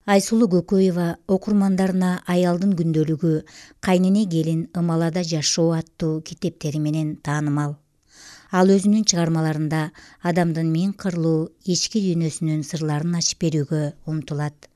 Айсулуу Көкөева окурмандарына аялдын күндөлүгү «Кайнене келин ымалада жашоо» аттуу китептери менен таанымал. Ал өзүнүн чыгармаларында адамдын миң кырлуу ички дүйнөсүнүн сырларын ачып берүүгө умтулат.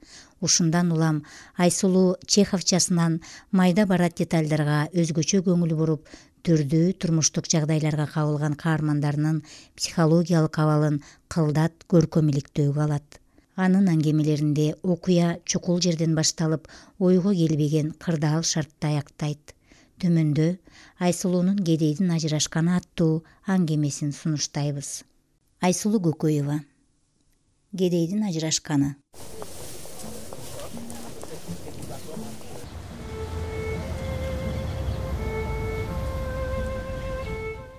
Ушундан улам Айсулуу Чеховчасынан майда барат детальдарга өзгөчө көңүл буруп, түрдүү турмуштук жагдайларга кабылган каармандарынын психологиялык абалын кылдат көркөм иликтөөгө алат. Анын аңгемелеринде окуя чукул жерден башталып, ойго келбеген кырдаал шартта аяктайт. Төмөндө Айсулуунун Кедейдин ажырашканы аттуу аңгемесин сунуштайбыз. Айсулуу Көкөева. Кедейдин ажырашканы.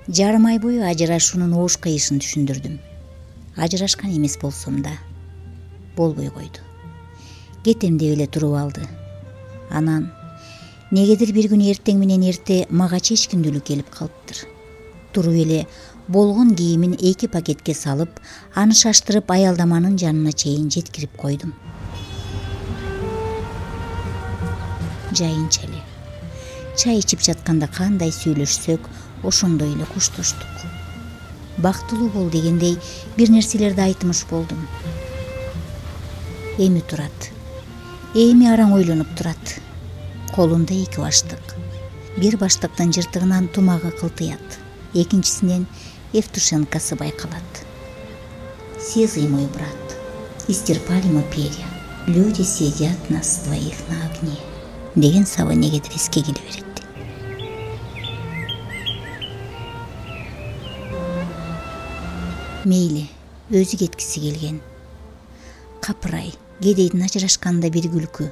Жарым ай бою ажырашуунун оош кыйышын түшүндүрдүм. Ажырашкан эмес болсом да болбой койду. Кетем деп эле туруп алды. Анан негедир бир күнү эртең менен эрте мага чечкиндүүлүк келип калыптыр. Туруп эле болгон кийимин 2 пакетке салып, аны шаштырып аялдаманын жанына чейин жеткирип койдум. Жайынча эле чай ичип жатканда кандай сүйлөшсөк, ошондой эле куштуштук. Бактылуу бол дегендей бир нерселерди айтмыш болдум. Эми турат. Эми араң ойлонуп турат. Колунда 2 баштык. Бир баштыктын жыртыгынан тумагы кылтыят. Экинчисинен Евтушенкасы байкалат. Сизый мой брат, истерпали мы перья. Люди сидят нас двоих на огне. Деген саба негедир эске келе берет. Мейли, өзү кеткиси келген. Капырай, Кедейдин ажырашканда бир күлкү.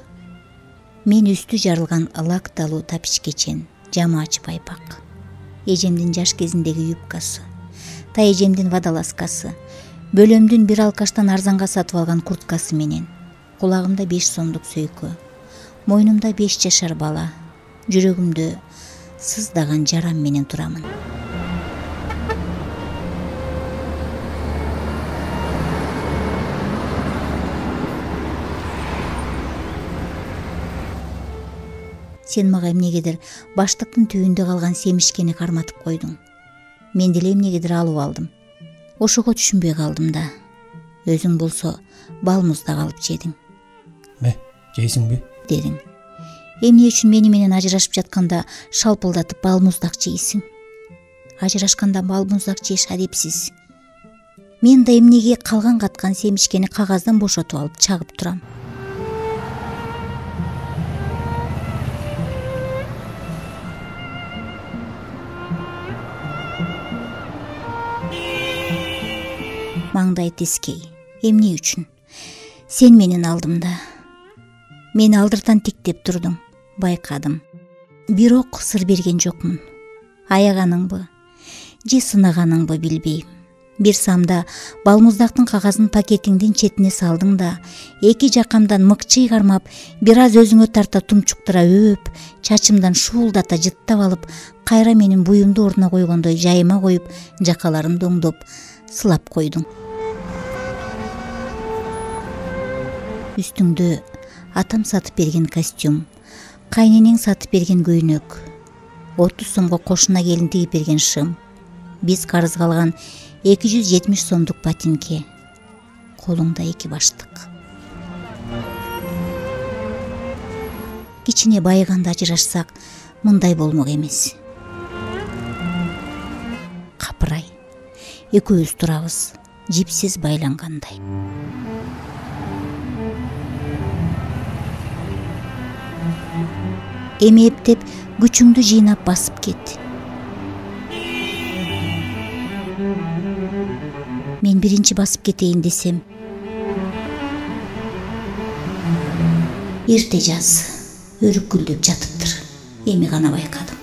Мен үстү жарылган лакталуу тапичкечен, жамаачы пайпак. Эжемдин жаш кезиндеги юбкасы, таэжемдин водолазкасы, бөлөмдүн бир алкаштан арзанга сатып алган курткасы менен, кулагымда 5 сомдук сөйкө, мойнумда 5 жашар бала, жүрөгүмдө сыздаган жарам менен турамын. Сен мага эмнегедир баштыктын түбүндө калган семишкени карматып койдуң. Мен деле эмнегедир алып алдым. Ошого түшүнбөй калдым да. Өзүң болсо бал муздак алып жедиң. Жейсиңби? Дедиң. Эмне үчүн мени менен ажырашып жатканда шалпылдатып бал муздак жейсиң? Ажырашканда бал муздак жеш адепсиз. Мен да эмнеге калган каткан семишкени кагаздан бошотуп алып чагып турам. Маңдай тескей. Эмне үчүн? Сен менин алдымда. Мени алдыртан тиктеп турдуң. Байкадым. Бирок сыр берген жокмун. Аяганыңбы, же сынаганыңбы билбейм. Бир самда балмуздактын кагазын пакетиңдин четине салдың да, 2 жакамдан мыкчый кармап, бир аз өзүңө тарта тумчуктура өп, чачымдан шуулдата жыттап алып, кайра менин буюмду ордуна койгондой жайыма коюп, жакаларымды оңдоп, сылап койдуң. Үстүңдө атам сатып берген костюм, кайненең сатып берген көйнөк, 30 сомго кошуна келин тигип берген шым, биз карызга алган 270 сомдук ботинке, колуңда 2 баштык. Кичине байыганда ажырашсак, мындай болмок эмес. Капырай, экөөбүз турабыз, жипсиз байлангандай. Эми эптеп күчүңдү жыйнап басып кет. Мен биринчи басып кетейин десем, эрте жаз өрүкүлдөп жатыптыр. Эми гана байкадым.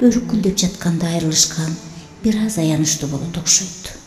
Өрүкүлдөп жатканда айрылышкан бир аз аянычтуу болот окшойт.